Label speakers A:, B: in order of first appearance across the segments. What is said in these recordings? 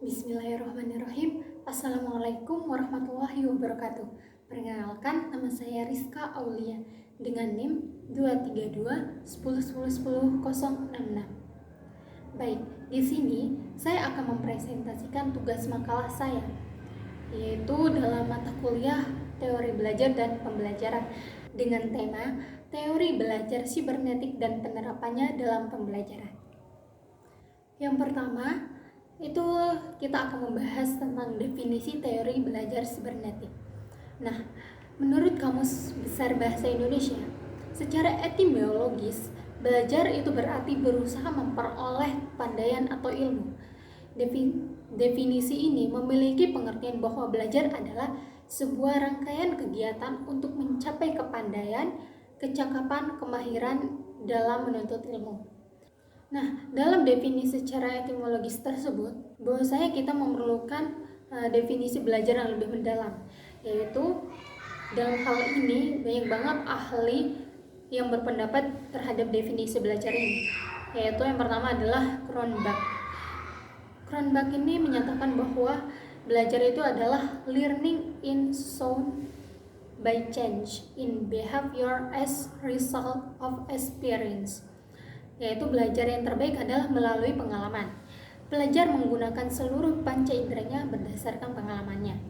A: Bismillahirrahmanirrahim. Assalamualaikum warahmatullahi wabarakatuh. Perkenalkan, nama saya Rizka Aulia dengan NIM 232 Baik, di sini saya akan mempresentasikan tugas makalah saya, yaitu dalam mata kuliah Teori Belajar dan Pembelajaran dengan tema Teori Belajar Sibernetik dan Penerapannya dalam Pembelajaran. Yang pertama, itu kita akan membahas tentang definisi teori belajar sibernetik. Nah, menurut Kamus Besar Bahasa Indonesia, secara etimologis, belajar itu berarti berusaha memperoleh kepandaian atau ilmu. Definisi ini memiliki pengertian bahwa belajar adalah sebuah rangkaian kegiatan untuk mencapai kepandaian, kecakapan, kemahiran dalam menuntut ilmu. Nah, dalam definisi secara etimologis tersebut, bahwasanya kita memerlukan definisi belajar yang lebih mendalam, yaitu dalam hal ini banyak banget ahli yang berpendapat terhadap definisi belajar ini, yaitu yang pertama adalah Cronbach. Cronbach ini menyatakan bahwa belajar itu adalah learning in sound by change in behavior as result of experience, yaitu belajar yang terbaik adalah melalui pengalaman. Pelajar menggunakan seluruh panca inderanya berdasarkan pengalamannya.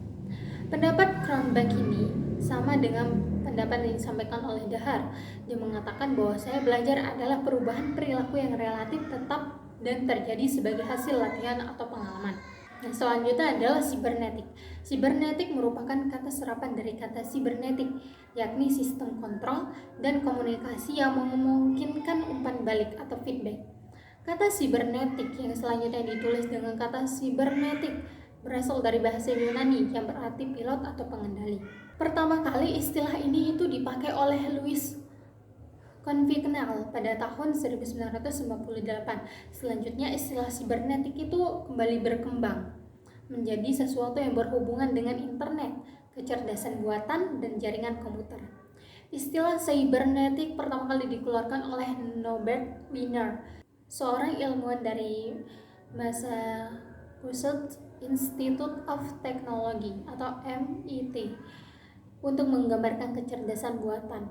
A: Pendapat Cronbach ini sama dengan pendapat yang disampaikan oleh Dahar. Dia mengatakan bahwa saya belajar adalah perubahan perilaku yang relatif tetap dan terjadi sebagai hasil latihan atau pengalaman. Nah, selanjutnya adalah sibernetik. Sibernetik merupakan kata serapan dari kata sibernetik, yakni sistem kontrol dan komunikasi yang memungkinkan umpan balik atau feedback. Kata sibernetik yang selanjutnya ditulis dengan kata sibernetik berasal dari bahasa Yunani yang berarti pilot atau pengendali. Pertama kali istilah ini itu dipakai oleh Louis Convenal pada tahun 1998. Selanjutnya istilah sibernetik itu kembali berkembang menjadi sesuatu yang berhubungan dengan internet, kecerdasan buatan, dan jaringan komputer. Istilah sibernetik pertama kali dikeluarkan oleh Norbert Wiener, seorang ilmuwan dari Massachusetts Institute of Technology atau MIT, untuk menggambarkan kecerdasan buatan.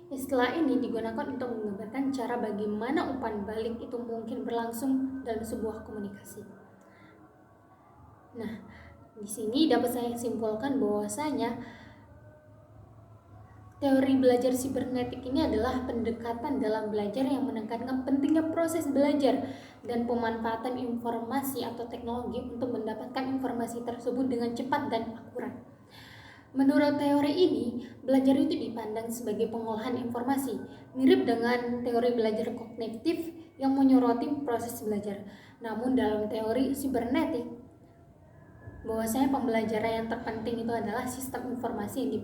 A: Istilah ini digunakan untuk menggambarkan cara bagaimana umpan balik itu mungkin berlangsung dalam sebuah komunikasi. Nah, di sini dapat saya simpulkan bahwasanya teori belajar sibernetik ini adalah pendekatan dalam belajar yang menekankan pentingnya proses belajar dan pemanfaatan informasi atau teknologi untuk mendapatkan informasi tersebut dengan cepat dan akurat. Menurut teori ini, belajar itu dipandang sebagai pengolahan informasi, mirip dengan teori belajar kognitif yang menyoroti proses belajar. Namun dalam teori sibernetik, bahwasanya pembelajaran yang terpenting itu adalah sistem informasi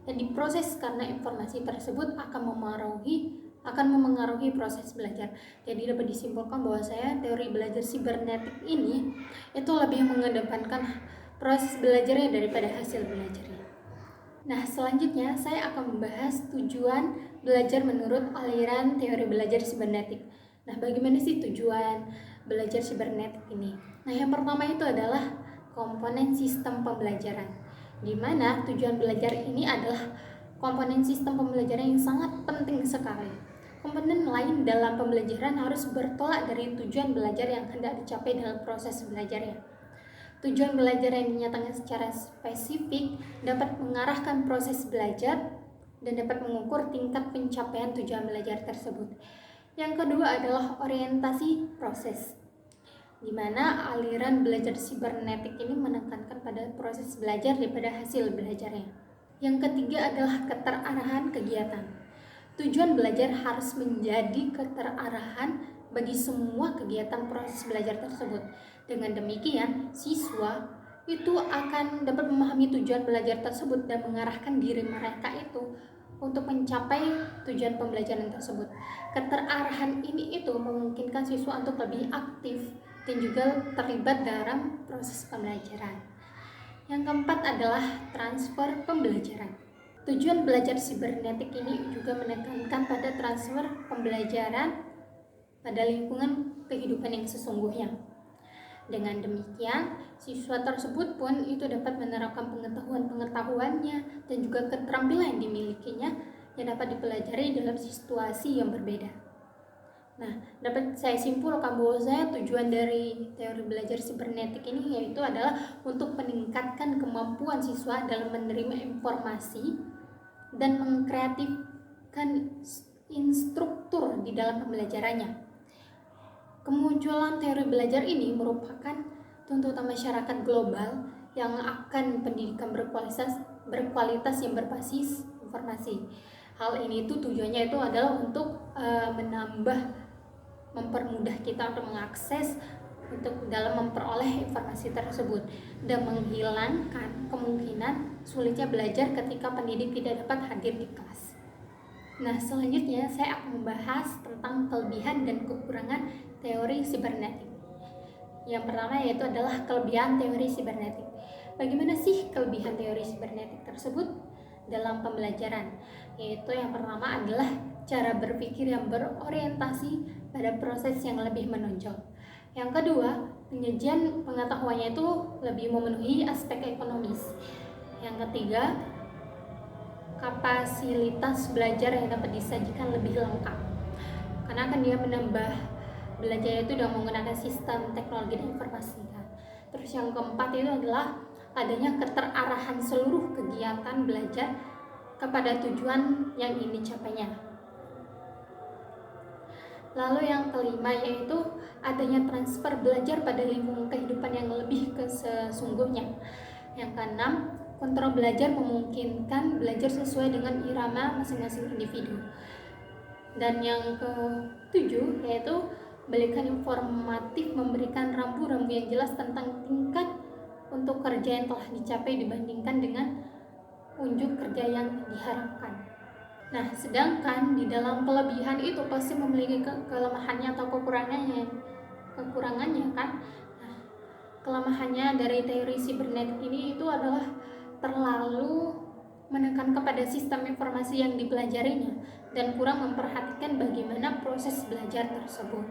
A: yang diproses karena informasi tersebut akan memengaruhi proses belajar. Jadi dapat disimpulkan bahwasanya teori belajar sibernetik ini itu lebih mengedepankan proses belajarnya daripada hasil belajarnya. Nah, selanjutnya saya akan membahas tujuan belajar menurut aliran teori belajar sibernetik. Nah, bagaimana sih tujuan belajar sibernetik ini? Nah, yang pertama itu adalah komponen sistem pembelajaran, di mana tujuan belajar ini adalah komponen sistem pembelajaran yang sangat penting sekali. Komponen lain dalam pembelajaran harus bertolak dari tujuan belajar yang hendak dicapai dalam proses belajarnya. Tujuan belajar yang dinyatakan secara spesifik dapat mengarahkan proses belajar dan dapat mengukur tingkat pencapaian tujuan belajar tersebut. Yang kedua adalah orientasi proses, di mana aliran belajar sibernetik ini menekankan pada proses belajar daripada hasil belajarnya. Yang ketiga adalah keterarahan kegiatan. Tujuan belajar harus menjadi keterarahan bagi semua kegiatan proses belajar tersebut. Dengan demikian, siswa itu akan dapat memahami tujuan belajar tersebut dan mengarahkan diri mereka itu untuk mencapai tujuan pembelajaran tersebut. Keterarahan ini itu memungkinkan siswa untuk lebih aktif dan juga terlibat dalam proses pembelajaran. Yang keempat adalah transfer pembelajaran. Tujuan belajar sibernetik ini juga menekankan pada transfer pembelajaran pada lingkungan kehidupan yang sesungguhnya. Dengan demikian, siswa tersebut pun itu dapat menerapkan pengetahuan-pengetahuannya dan juga keterampilan yang dimilikinya yang dapat dipelajari dalam situasi yang berbeda. Nah, dapat saya simpulkan bahwasanya tujuan dari teori belajar sibernetik ini yaitu adalah untuk meningkatkan kemampuan siswa dalam menerima informasi dan mengkreatifkan instruktur di dalam pembelajarannya. Kemunculan teori belajar ini merupakan tuntutan masyarakat global yang akan pendidikan berkualitas yang berbasis informasi. Hal ini itu tujuannya itu adalah untuk mempermudah kita untuk mengakses untuk dalam memperoleh informasi tersebut dan menghilangkan kemungkinan sulitnya belajar ketika pendidik tidak dapat hadir di kelas. Nah, selanjutnya saya akan membahas tentang kelebihan dan kekurangan teori sibernetik. Yang pertama yaitu adalah kelebihan teori sibernetik. Bagaimana sih kelebihan teori sibernetik tersebut dalam pembelajaran? Yaitu yang pertama adalah cara berpikir yang berorientasi pada proses yang lebih menonjol. Yang kedua, penyajian pengetahuannya itu lebih memenuhi aspek ekonomis. Yang ketiga, kapasitas belajar yang dapat disajikan lebih lengkap, karena akan dia menambah belajar itu dengan menggunakan sistem teknologi dan informasi. Terus yang keempat itu adalah adanya keterarahan seluruh kegiatan belajar kepada tujuan yang ingin dicapainya. Lalu yang kelima yaitu adanya transfer belajar pada lingkungan kehidupan yang lebih sesungguhnya. Yang keenam, kontrol belajar memungkinkan belajar sesuai dengan irama masing-masing individu. Dan yang ketujuh yaitu balikan informatif memberikan rambu-rambu yang jelas tentang tingkat untuk kerja yang telah dicapai dibandingkan dengan unjuk kerja yang diharapkan. Nah, sedangkan di dalam kelebihan itu pasti memiliki kelemahannya atau kekurangannya kan. Nah, kelemahannya dari teori sibernetik ini itu adalah terlalu menekan kepada sistem informasi yang dipelajarinya dan kurang memperhatikan bagaimana proses belajar tersebut.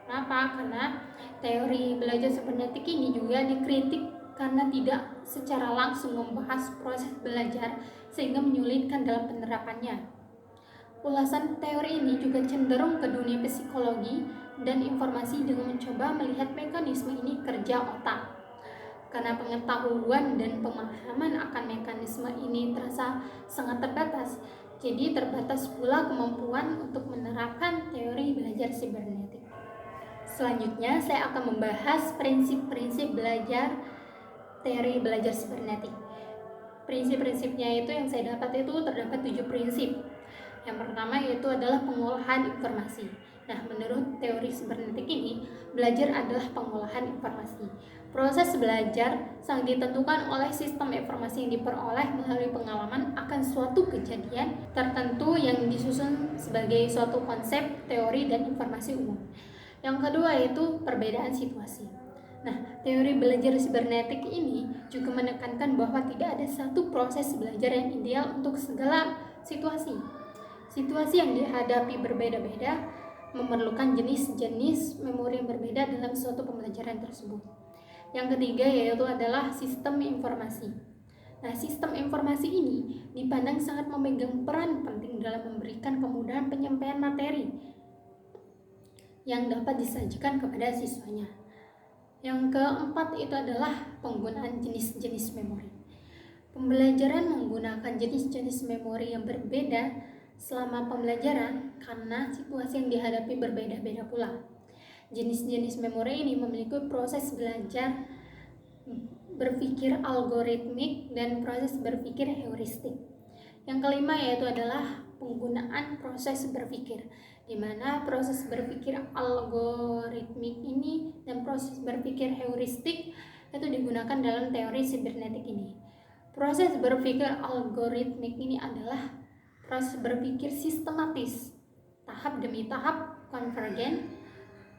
A: Kenapa? Karena teori belajar sibernetik ini juga dikritik karena tidak secara langsung membahas proses belajar sehingga menyulitkan dalam penerapannya. Ulasan teori ini juga cenderung ke dunia psikologi dan informasi dengan mencoba melihat mekanisme ini kerja otak. Karena pengetahuan dan pemahaman akan mekanisme ini terasa sangat terbatas, jadi terbatas pula kemampuan untuk menerapkan teori belajar sibernetik. Selanjutnya saya akan membahas prinsip-prinsip belajar teori belajar sibernetik. Prinsip-prinsipnya itu yang saya dapat itu terdapat 7 prinsip. Yang pertama yaitu adalah pengolahan informasi. Nah, menurut teori sibernetik ini, belajar adalah pengolahan informasi. Proses belajar sangat ditentukan oleh sistem informasi yang diperoleh melalui pengalaman akan suatu kejadian tertentu yang disusun sebagai suatu konsep, teori, dan informasi umum. Yang kedua yaitu perbedaan situasi. Nah, teori belajar sibernetik ini juga menekankan bahwa tidak ada satu proses belajar yang ideal untuk segala situasi. Situasi yang dihadapi berbeda-beda, memerlukan jenis-jenis memori yang berbeda dalam suatu pembelajaran tersebut. Yang ketiga yaitu adalah sistem informasi. Nah, sistem informasi ini dipandang sangat memegang peran penting dalam memberikan kemudahan penyampaian materi yang dapat disajikan kepada siswanya. Yang keempat itu adalah penggunaan jenis-jenis memori. Pembelajaran menggunakan jenis-jenis memori yang berbeda selama pembelajaran karena situasi yang dihadapi berbeda-beda pula. Jenis-jenis memori ini memiliki proses belajar berpikir algoritmik dan proses berpikir heuristik. Yang kelima yaitu adalah penggunaan proses berpikir, di mana proses berpikir algoritmik ini dan proses berpikir heuristik itu digunakan dalam teori sibernetik ini. Proses berpikir algoritmik ini adalah proses berpikir sistematis, tahap demi tahap, konvergen,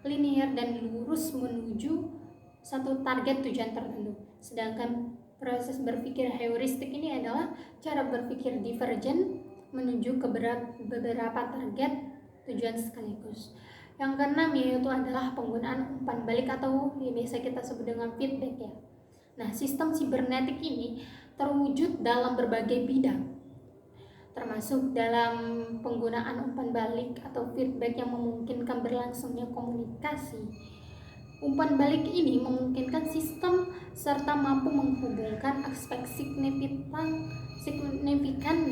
A: linear, dan lurus menuju satu target tujuan tertentu. Sedangkan proses berpikir heuristik ini adalah cara berpikir divergen menuju ke beberapa target tujuan sekaligus. Yang keenam yaitu adalah penggunaan umpan balik atau yang biasa kita sebut dengan feedback ya. Nah, sistem sibernetik ini terwujud dalam berbagai bidang, termasuk dalam penggunaan umpan balik atau feedback yang memungkinkan berlangsungnya komunikasi. Umpan balik ini memungkinkan sistem serta mampu menghubungkan aspek signifikan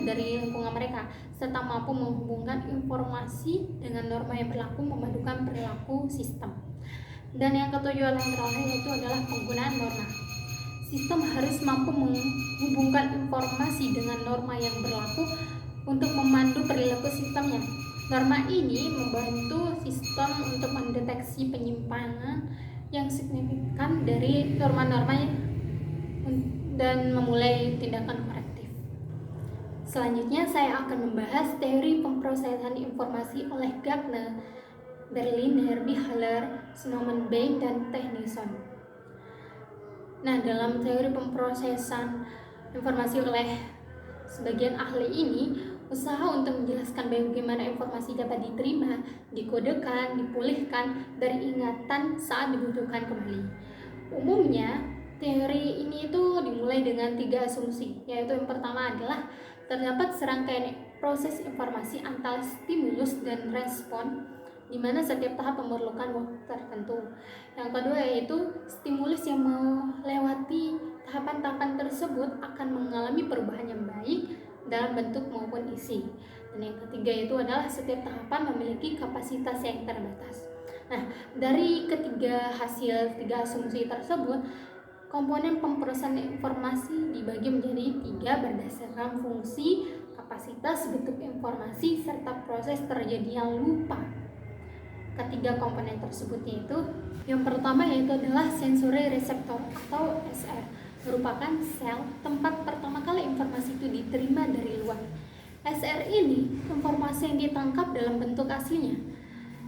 A: dari lingkungan mereka, serta mampu menghubungkan informasi dengan norma yang berlaku, memadukan perilaku sistem. Dan yang ketujuh yang terakhir yaitu adalah penggunaan norma. Sistem harus mampu menghubungkan informasi dengan norma yang berlaku untuk memandu perilaku sistemnya. Norma ini membantu sistem untuk mendeteksi penyimpangan yang signifikan dari norma-norma dan memulai tindakan korektif. Selanjutnya saya akan membahas teori pemrosesan informasi oleh Gardner, Berliner, Bihaler, Snowman Bain, dan Technison. Nah, dalam teori pemrosesan informasi oleh sebagian ahli ini, usaha untuk menjelaskan bagaimana informasi dapat diterima, dikodekan, dipulihkan dari ingatan saat dibutuhkan kembali. Umumnya, teori ini itu dimulai dengan 3 asumsi, yaitu yang pertama adalah terdapat serangkaian proses informasi antara stimulus dan respon, di mana setiap tahap memerlukan waktu tertentu. Yang kedua yaitu stimulus yang melewati tahapan-tahapan tersebut akan mengalami perubahan yang baik dalam bentuk maupun isi. Dan yang ketiga itu adalah setiap tahapan memiliki kapasitas yang terbatas. Nah, dari tiga asumsi tersebut, komponen pemrosesan informasi dibagi menjadi 3 berdasarkan fungsi, kapasitas, bentuk informasi, serta proses terjadinya lupa. Ketiga komponen tersebut yaitu yang pertama yaitu adalah sensory receptor atau SR, merupakan sel tempat pertama kali informasi itu diterima dari luar. SR ini informasi yang ditangkap dalam bentuk aslinya.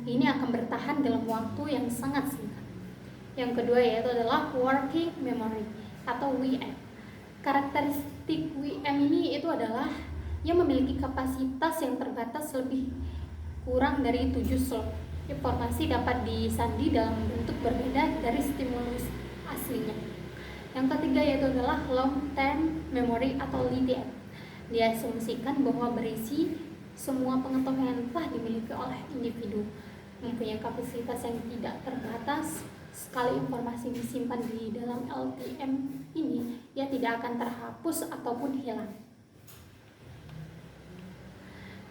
A: Ini akan bertahan dalam waktu yang sangat singkat. Yang kedua yaitu adalah working memory atau WM. Karakteristik WM ini itu adalah yang memiliki kapasitas yang terbatas lebih kurang dari 7 slot. Informasi dapat disandi dalam bentuk berbeda dari stimulus aslinya. Yang ketiga yaitu adalah long term memory atau LTM. Diasumsikan bahwa berisi semua pengetahuan yang telah dimiliki oleh individu, mempunyai kapasitas yang tidak terbatas. Sekali informasi disimpan di dalam LTM ini, ia tidak akan terhapus ataupun hilang.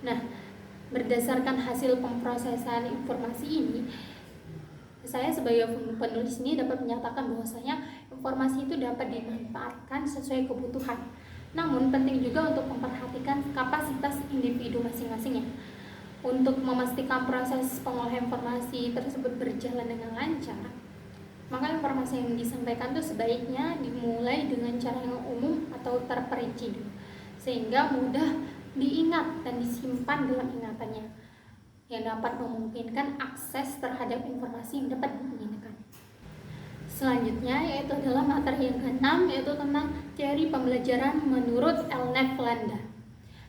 A: Nah, berdasarkan hasil pemrosesan informasi ini, saya sebagai penulis ini dapat menyatakan bahwasanya informasi itu dapat dimanfaatkan sesuai kebutuhan. Namun penting juga untuk memperhatikan kapasitas individu masing-masingnya. Untuk memastikan proses pengolahan informasi tersebut berjalan dengan lancar, maka informasi yang disampaikan itu sebaiknya dimulai dengan cara yang umum atau terperinci dulu, sehingga mudah diingat dan disimpan dalam ingatannya, yang dapat memungkinkan akses terhadap informasi yang dapat digunakan. Selanjutnya yaitu adalah materi yang keenam, yaitu tentang teori pembelajaran menurut Elnef Landa.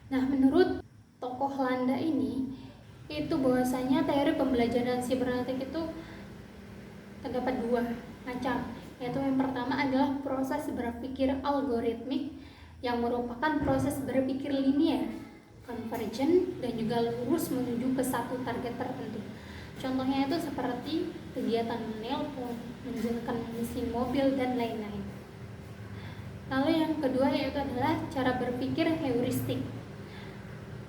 A: Nah, menurut tokoh Landa ini itu bahwasanya teori pembelajaran sibernetik itu terdapat 2 macam, yaitu yang pertama adalah proses berpikir algoritmik yang merupakan proses berpikir linier, convergent, dan juga lurus menuju ke satu target tertentu. Contohnya itu seperti kegiatan menelpon, menggunakan mesin mobil, dan lain-lain. Lalu yang kedua yaitu adalah cara berpikir heuristik,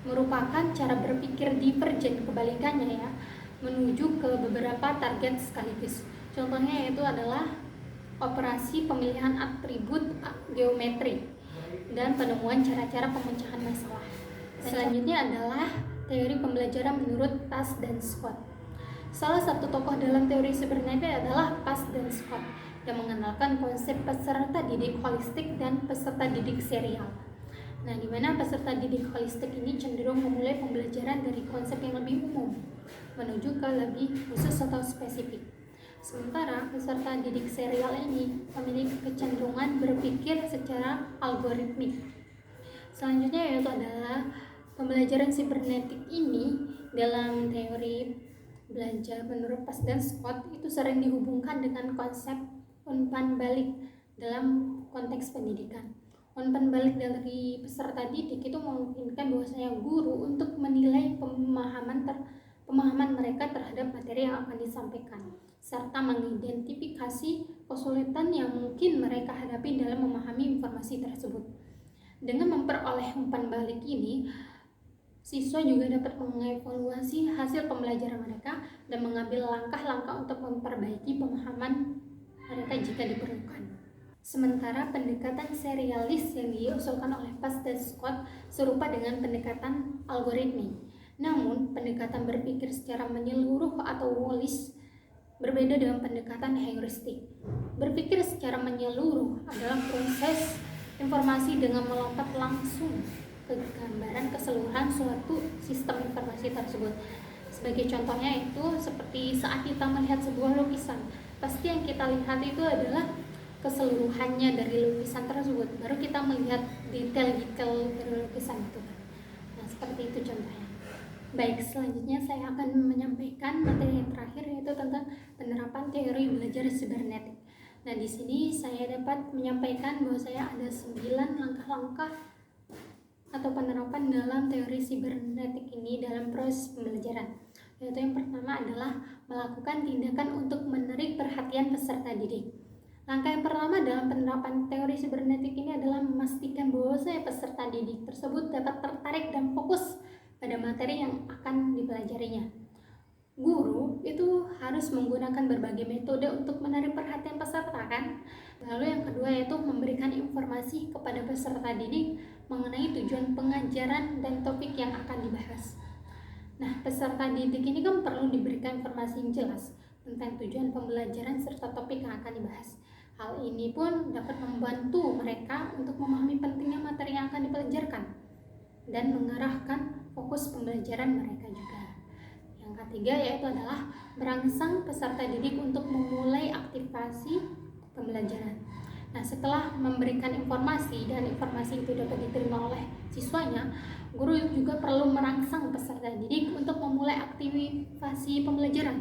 A: merupakan cara berpikir divergent, kebalikannya ya, menuju ke beberapa target sekaligus. Contohnya yaitu adalah operasi pemilihan atribut geometri dan penemuan cara-cara pemecahan masalah. Selanjutnya adalah teori pembelajaran menurut Tas dan Scott. Salah satu tokoh dalam teori sibernetik adalah Tas dan Scott yang mengenalkan konsep peserta didik holistik dan peserta didik serial. Nah, di mana peserta didik holistik ini cenderung memulai pembelajaran dari konsep yang lebih umum menuju ke lebih khusus atau spesifik. Sementara peserta didik serial ini memiliki kecenderungan berpikir secara algoritmik. Selanjutnya yaitu adalah pembelajaran sibernetik ini dalam teori belajar menurut PAS dan Scott itu sering dihubungkan dengan konsep umpan balik dalam konteks pendidikan. Umpan balik dari peserta didik itu memungkinkan bahwasanya guru untuk menilai pemahaman mereka terhadap materi yang akan disampaikan, serta mengidentifikasi kesulitan yang mungkin mereka hadapi dalam memahami informasi tersebut. Dengan memperoleh umpan balik ini, siswa juga dapat mengevaluasi hasil pembelajaran mereka dan mengambil langkah-langkah untuk memperbaiki pemahaman mereka jika diperlukan. Sementara pendekatan serialis yang diusulkan oleh PAS dan Scott serupa dengan pendekatan algoritmik. Namun, pendekatan berpikir secara menyeluruh atau holis berbeda dengan pendekatan heuristik. Berpikir secara menyeluruh adalah proses informasi dengan melompat langsung ke gambaran keseluruhan suatu sistem informasi tersebut. Sebagai contohnya itu seperti saat kita melihat sebuah lukisan, pasti yang kita lihat itu adalah keseluruhannya dari lukisan tersebut, baru kita melihat detail-detail dari lukisan itu. Nah, seperti itu contohnya. Baik, selanjutnya saya akan menyampaikan materi yang terakhir, yaitu tentang penerapan teori belajar sibernetik. Nah, di sini saya dapat menyampaikan bahwa saya ada 9 langkah-langkah atau penerapan dalam teori sibernetik ini dalam proses pembelajaran. Yaitu yang pertama adalah melakukan tindakan untuk menarik perhatian peserta didik. Langkah yang pertama dalam penerapan teori sibernetik ini adalah memastikan bahwa peserta didik tersebut dapat tertarik dan fokus pada materi yang akan dipelajarinya. Guru itu harus menggunakan berbagai metode untuk menarik perhatian peserta kan. Lalu yang kedua yaitu memberikan informasi kepada peserta didik mengenai tujuan pengajaran dan topik yang akan dibahas. Nah, peserta didik ini kan perlu diberikan informasi yang jelas tentang tujuan pembelajaran serta topik yang akan dibahas. Hal ini pun dapat membantu mereka untuk memahami pentingnya materi yang akan dipelajarkan dan mengarahkan fokus pembelajaran mereka juga. Yang ketiga yaitu adalah merangsang peserta didik untuk memulai aktivasi pembelajaran. Nah, setelah memberikan informasi dan informasi itu dapat diterima oleh siswanya, guru juga perlu merangsang peserta didik untuk memulai aktivasi pembelajaran.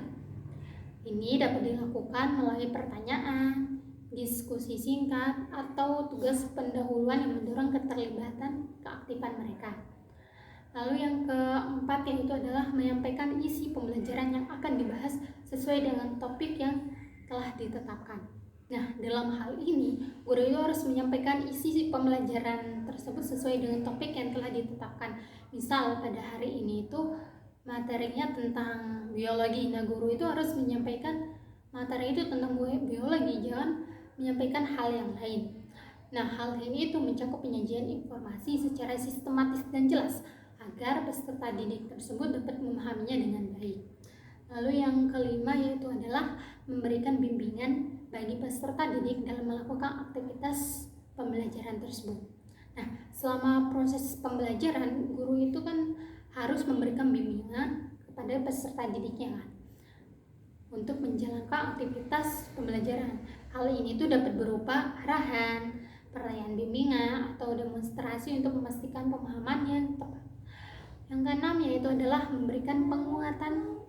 A: Ini dapat dilakukan melalui pertanyaan, diskusi singkat, atau tugas pendahuluan yang mendorong keterlibatan keaktifan mereka. Lalu yang keempat yaitu adalah menyampaikan isi pembelajaran yang akan dibahas sesuai dengan topik yang telah ditetapkan. Nah, dalam hal ini, guru itu harus menyampaikan isi pembelajaran tersebut sesuai dengan topik yang telah ditetapkan. Misal pada hari ini itu materinya tentang biologi. Nah, guru itu harus menyampaikan materi itu tentang biologi, jangan menyampaikan hal yang lain. Nah, hal ini itu mencakup penyajian informasi secara sistematis dan jelas agar peserta didik tersebut dapat memahaminya dengan baik. Lalu yang kelima yaitu adalah memberikan bimbingan bagi peserta didik dalam melakukan aktivitas pembelajaran tersebut. Nah, selama proses pembelajaran, guru itu kan harus memberikan bimbingan kepada peserta didiknya kan, untuk menjalankan aktivitas pembelajaran. Hal ini tuh dapat berupa arahan, pertanyaan bimbingan, atau demonstrasi untuk memastikan pemahaman yang tepat. Yang keenam yaitu adalah memberikan penguatan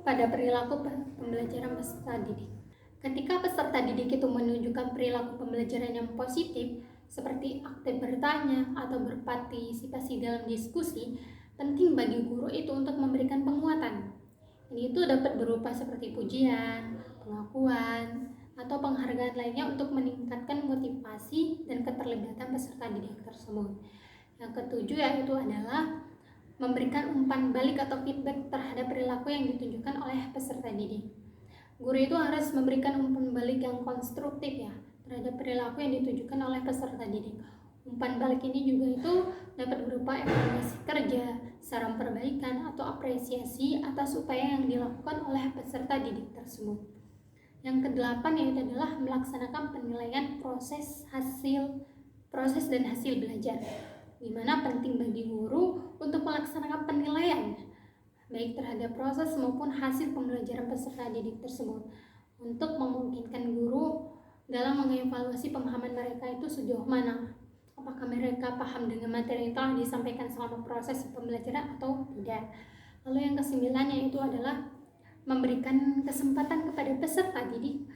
A: pada perilaku pembelajaran peserta didik. Ketika peserta didik itu menunjukkan perilaku pembelajaran yang positif, seperti aktif bertanya atau berpartisipasi dalam diskusi, penting bagi guru itu untuk memberikan penguatan. Ini itu dapat berupa seperti pujian, pengakuan, atau penghargaan lainnya untuk meningkatkan motivasi dan keterlibatan peserta didik tersebut. Yang ketujuh yaitu adalah memberikan umpan balik atau feedback terhadap perilaku yang ditunjukkan oleh peserta didik. Guru itu harus memberikan umpan balik yang konstruktif ya terhadap perilaku yang ditunjukkan oleh peserta didik. Umpan balik ini juga itu dapat berupa evaluasi kerja, saran perbaikan, atau apresiasi atas upaya yang dilakukan oleh peserta didik tersebut. Yang kedelapan yaitu adalah melaksanakan penilaian proses dan hasil belajar, di mana penting bagi guru untuk melaksanakan penilaian baik terhadap proses maupun hasil pembelajaran peserta didik tersebut untuk memungkinkan guru dalam mengevaluasi pemahaman mereka itu sejauh mana, apakah mereka paham dengan materi yang telah disampaikan selama proses pembelajaran atau tidak. Lalu yang kesembilan yaitu adalah memberikan kesempatan kepada peserta didik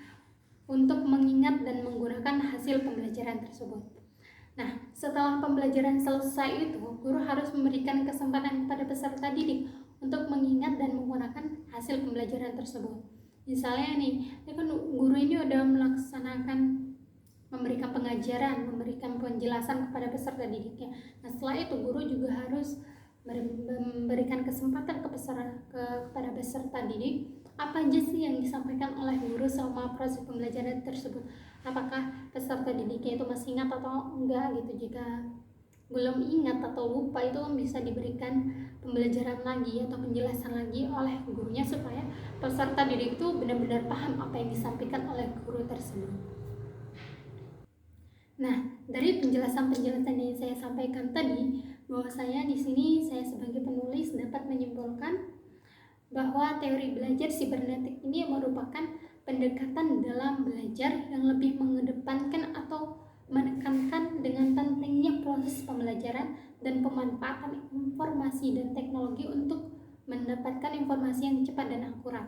A: untuk mengingat dan menggunakan hasil pembelajaran tersebut. Nah, setelah pembelajaran selesai itu, guru harus memberikan kesempatan kepada peserta didik untuk mengingat dan menggunakan hasil pembelajaran tersebut. Misalnya nih, kan guru ini udah melaksanakan memberikan pengajaran, memberikan penjelasan kepada peserta didiknya. Nah, setelah itu guru juga harus memberikan kesempatan kepada peserta didik apa aja sih yang disampaikan oleh guru selama proses pembelajaran tersebut. Apakah peserta didiknya itu masih ingat atau enggak gitu. Jika belum ingat atau lupa, itu bisa diberikan pembelajaran lagi atau penjelasan lagi oleh gurunya supaya peserta didik itu benar-benar paham apa yang disampaikan oleh guru tersebut. Nah, dari penjelasan-penjelasan yang saya sampaikan tadi, bahwasanya di sini saya sebagai penulis dapat menyimpulkan bahwa teori belajar sibernetik ini merupakan pendekatan dalam belajar yang lebih mengedepankan atau menekankan dengan pentingnya proses pembelajaran dan pemanfaatan informasi dan teknologi untuk mendapatkan informasi yang cepat dan akurat.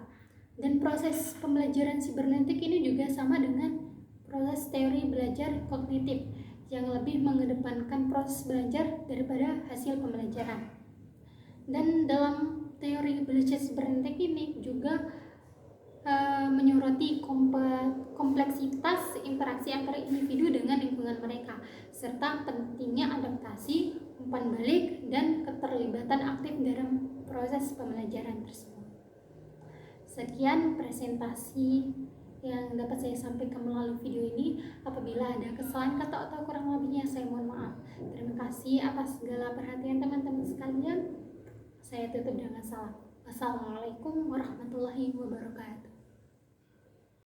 A: Dan proses pembelajaran sibernetik ini juga sama dengan proses teori belajar kognitif yang lebih mengedepankan proses belajar daripada hasil pembelajaran. Dan dalam teori belajar sibernetik ini juga menyoroti kompleksitas interaksi antara individu dengan lingkungan mereka, serta pentingnya adaptasi, umpan balik, dan keterlibatan aktif dalam proses pembelajaran tersebut. Sekian presentasi yang dapat saya sampaikan melalui video ini. Apabila ada kesalahan kata atau kurang lebihnya, saya mohon maaf. Terima kasih atas segala perhatian teman-teman sekalian. Saya tutup dengan salam. Wassalamualaikum warahmatullahi wabarakatuh.